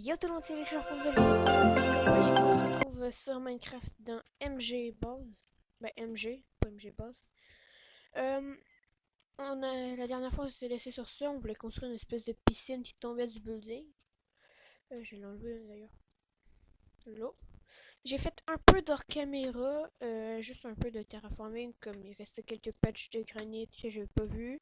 Yo tout le monde, c'est Richard pour une nouvelle vidéo. Aujourd'hui, comme vous voyez, on se retrouve sur Minecraft dans MG Base. Ben MG, pas MG Base. Euh, la dernière fois, on s'est laissé sur ça. On voulait construire une espèce de piscine qui tombait du building. Je vais l'enlever d'ailleurs. L'eau. J'ai fait un peu d'hors caméra, juste un peu de terraforming, comme il restait quelques patchs de granit que j'avais pas vu.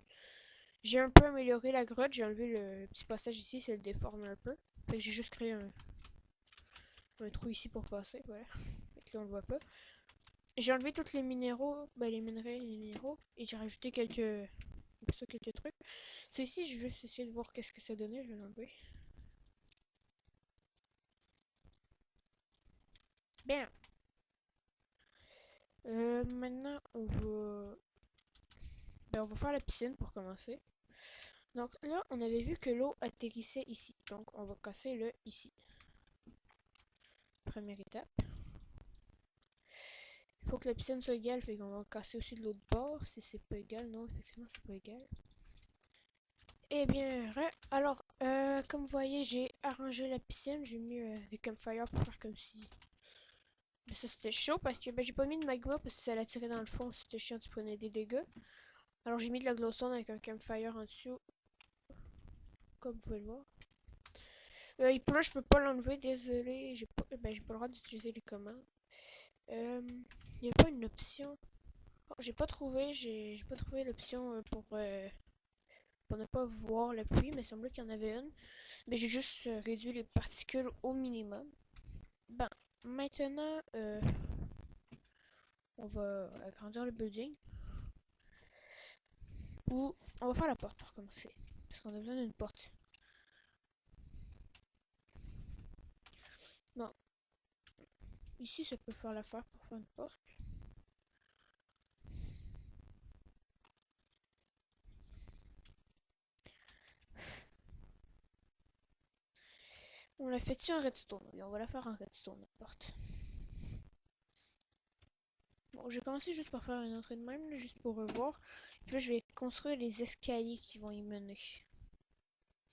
J'ai un peu amélioré la grotte, j'ai enlevé le petit passage ici, c'est le déforme un peu. Fait que j'ai juste créé un trou ici pour passer, voilà. Fait que là on le voit pas. J'ai enlevé tous les minéraux, ben les minerais et les minéraux, et j'ai rajouté quelques trucs. Ceci, je vais juste essayer de voir qu'est-ce que ça donnait, je vais l'enlever. Bien. Maintenant on va faire la piscine pour commencer. Donc là, on avait vu que l'eau atterrissait ici. Donc on va casser le ici. Première étape. Il faut que la piscine soit égale, fait qu'on va casser aussi de l'autre bord. Si c'est pas égal, non, effectivement, c'est pas égal. Eh bien, alors, comme vous voyez, j'ai arrangé la piscine. J'ai mis des campfires pour faire comme si. Mais ça, c'était chaud parce que j'ai pas mis de magma parce que ça l'a tiré dans le fond. C'était chiant, tu prenais des dégâts. Alors, j'ai mis de la glowstone avec un campfire en dessous. Comme vous pouvez le voir. Là, je peux pas l'enlever, désolé. J'ai pas le droit d'utiliser les commandes. Il y a pas une option. Oh, j'ai pas trouvé l'option pour ne pas voir la pluie, mais il semblait qu'il y en avait une. Mais j'ai juste réduit les particules au minimum. Ben, maintenant, on va agrandir le building. Ou on va faire la porte pour commencer. Parce qu'on a besoin d'une porte. Bon, ici ça peut faire l'affaire pour faire une porte. On l'a fait en redstone. Oui, on va la faire en redstone, la porte. Bon, j'ai commencé juste par faire une entrée de même, là, juste pour revoir. Puis là, je vais construire les escaliers qui vont y mener.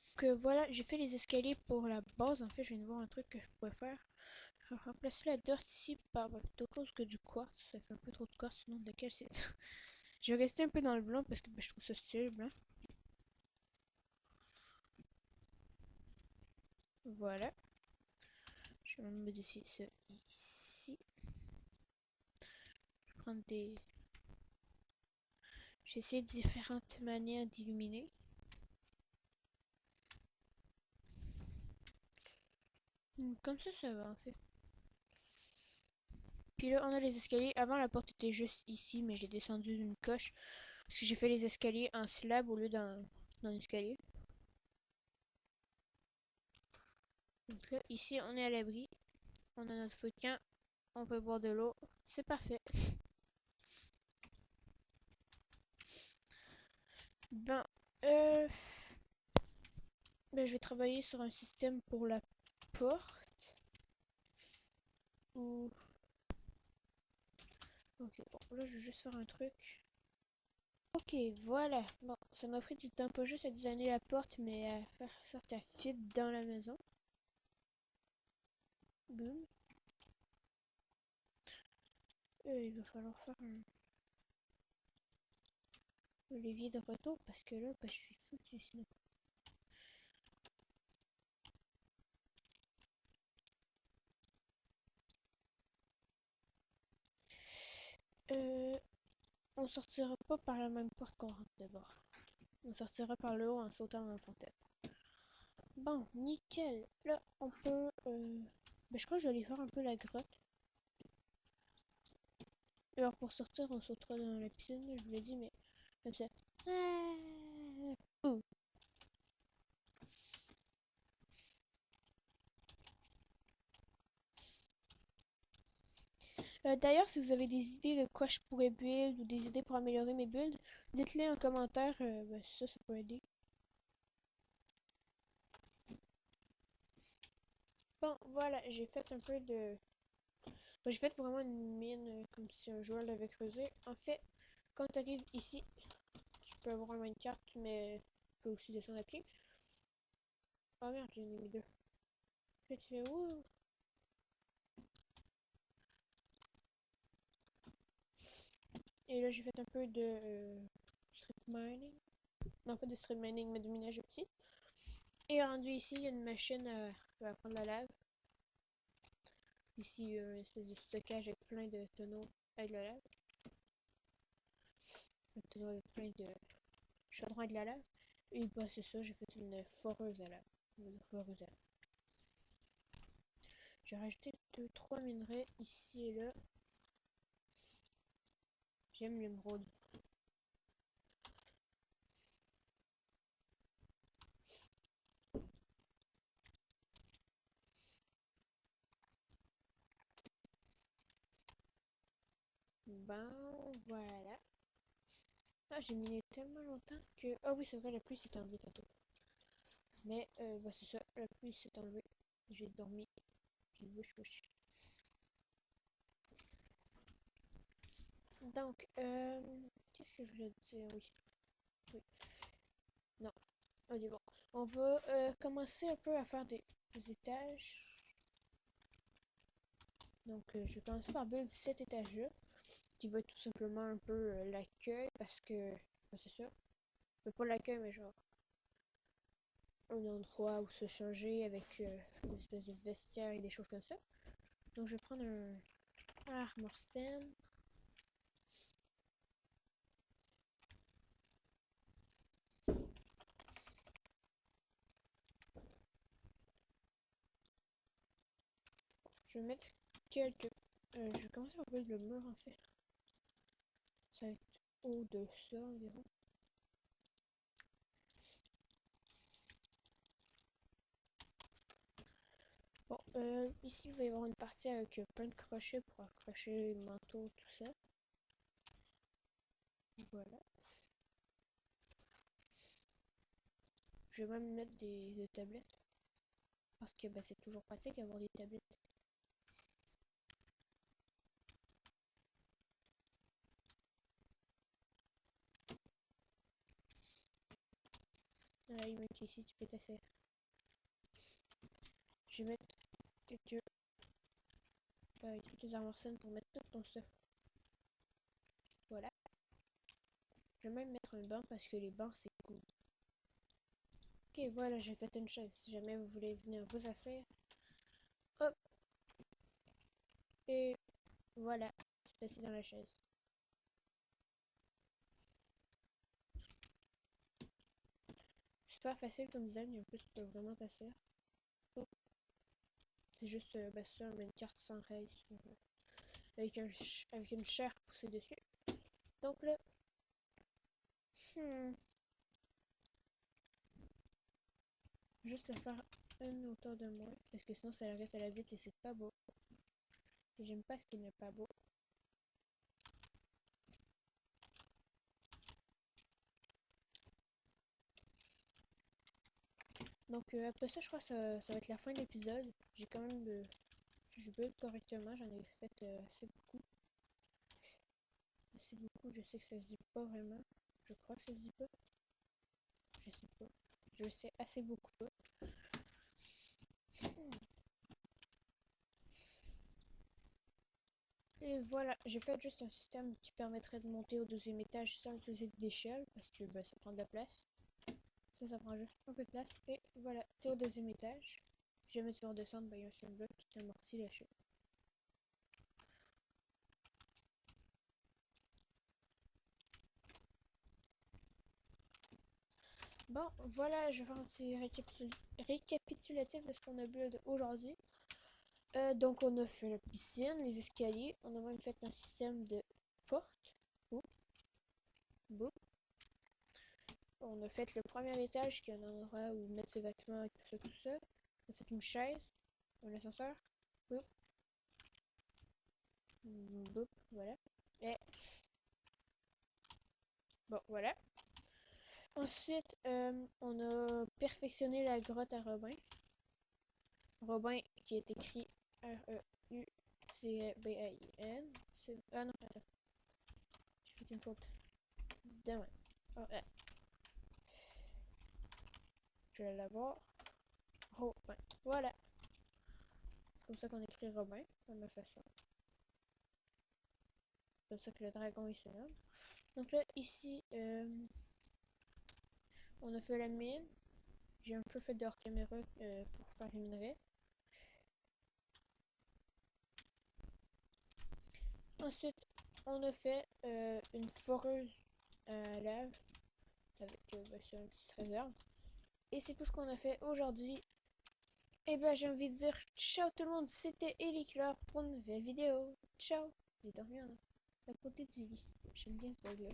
Donc voilà, j'ai fait les escaliers pour la base. En fait, je viens de voir un truc que je pourrais faire. Je vais remplacer la dirt ici par d'autres choses que du quartz. Ça fait un peu trop de quartz, sinon de quel c'est. Je vais rester un peu dans le blanc parce que je trouve ça stylé le blanc. Voilà. Je vais modifier ça ici. Je vais prendre des. J'ai essayé différentes manières d'illuminer. Comme ça va en fait. Puis là, on a les escaliers. Avant, la porte était juste ici, mais j'ai descendu d'une coche. Parce que j'ai fait les escaliers en slab au lieu d'un escalier. Donc là, ici, on est à l'abri. On a notre feu de camp. On peut boire de l'eau. C'est parfait. Ben, euh, je vais travailler sur un système pour la porte. Ou... Ok, bon, là, je vais juste faire un truc. Ok, voilà. Bon, ça m'a pris du temps, pas juste à designer la porte, mais à faire en sorte qu'elle fit dans la maison. Boum. Il va falloir faire un levier de retour parce que là, je suis foutu sinon. Euh, on sortira pas par la même porte qu'on rentre d'abord. On sortira par le haut en sautant dans la fontaine. Bon, nickel. Là, on peut... je crois que je vais aller faire un peu la grotte. Alors, pour sortir, on sautera dans la piscine, je vous l'ai dit, mais comme ça. Ouh. D'ailleurs, si vous avez des idées de quoi je pourrais build ou des idées pour améliorer mes builds, dites-les en commentaire, ça peut aider. Bon, voilà, j'ai fait un peu de... j'ai fait vraiment une mine comme si un joueur l'avait creusé. En fait, quand tu arrives ici, tu peux avoir un minecart, mais tu peux aussi descendre à pied. Oh merde, j'ai mis deux. Là, tu fais ouh. Et là, j'ai fait un peu de strip mining. Non, pas de strip mining, mais de minage de petits. Et rendu ici, il y a une machine à prendre la lave. Ici, une espèce de stockage avec plein de tonneaux avec de la lave. Un tonneau avec plein de chaudrons avec de la lave. Et bah, c'est ça, j'ai fait une foreuse à lave. Une foreuse à lave. J'ai rajouté 2-3 minerais ici et là. J'aime l'émeraude. Bon, voilà. Ah, j'ai miné tellement longtemps que... Ah oui, c'est vrai, la pluie s'est enlevée tantôt. Mais, bah c'est ça, la pluie s'est enlevée. J'ai dormi. J'ai wouch wouch. Donc, qu'est-ce que je voulais dire? Oui. Oui. Non. Ok, bon. On va commencer un peu à faire des étages. Donc, je vais commencer par build cet étage-là, qui va être tout simplement un peu l'accueil, parce que, bah, c'est ça. Pas l'accueil, mais genre, un endroit où se changer avec une espèce de vestiaire et des choses comme ça. Donc, je vais prendre un armor stand. Je vais mettre quelques... je vais commencer par build le mur, en fait. Ça va être haut de ça, environ. Bon, ici, il va y avoir une partie avec plein de crochets pour accrocher le manteau, tout ça. Voilà. Je vais même mettre des tablettes. Parce que bah, c'est toujours pratique d'avoir des tablettes. Là, il met ici, tu peux t'asseoir. Je vais mettre quelques armor scènes pour mettre tout ton stuff. Voilà. Je vais même mettre un banc parce que les bancs, c'est cool. Ok, voilà, j'ai fait une chaise. Si jamais vous voulez venir vous asseoir. Hop. Et voilà. Je suis assis dans la chaise. Super facile comme design, et en plus tu peux vraiment t'asseoir. Oh. C'est juste bah, ça, on met une carte sans rail avec, avec une chair poussée dessus. Donc là, hmm, juste le faire une hauteur de moins, parce que sinon ça l'arrête à la vite et c'est pas beau. Et j'aime pas ce qui n'est pas beau. Donc après ça, je crois que ça va être la fin de l'épisode. J'ai quand même je build correctement, j'en ai fait assez beaucoup. Assez beaucoup, je sais que ça se dit pas vraiment. Je crois que ça se dit pas. Je sais pas. Je sais assez beaucoup pas. Et voilà, j'ai fait juste un système qui permettrait de monter au deuxième étage sans utiliser d'échelle, parce que bah, ça prend de la place. Ça prend juste un peu de place. Et voilà, t'es au deuxième étage. Si jamais tu veux redescendre, bah, il y a un seul bloc qui t'amortit la chute. Bon, voilà, je vais faire un petit récapitulatif de ce qu'on a build aujourd'hui. Donc, on a fait la piscine, les escaliers. On a même fait un système de porte. Oup, boum. On a fait le premier étage qui est un endroit où mettre ses vêtements et tout ça, tout ça. On a fait une chaise, un ascenseur. Boum, boum, voilà. Et bon, voilà. Ensuite, on a perfectionné la grotte à Robin. Robin qui est écrit R-E-U-T-B-A-I-N. Ah non, attends. J'ai fait une faute. Demain. Oh, je vais l'avoir. Robin. Voilà. comme ça qu'on écrit Robin, de la même façon. Comme ça que le dragon il se nomme. Donc là, ici, on a fait la mine. J'ai un peu fait de hors caméra pour faire les minerais. Ensuite, on a fait une foreuse à lave avec sur un petit trésor. Et c'est tout ce qu'on a fait aujourd'hui. Et ben j'ai envie de dire ciao tout le monde, c'était Elicleur pour une nouvelle vidéo. Ciao. J'ai dormi à côté du lit. J'aime bien ce bug là.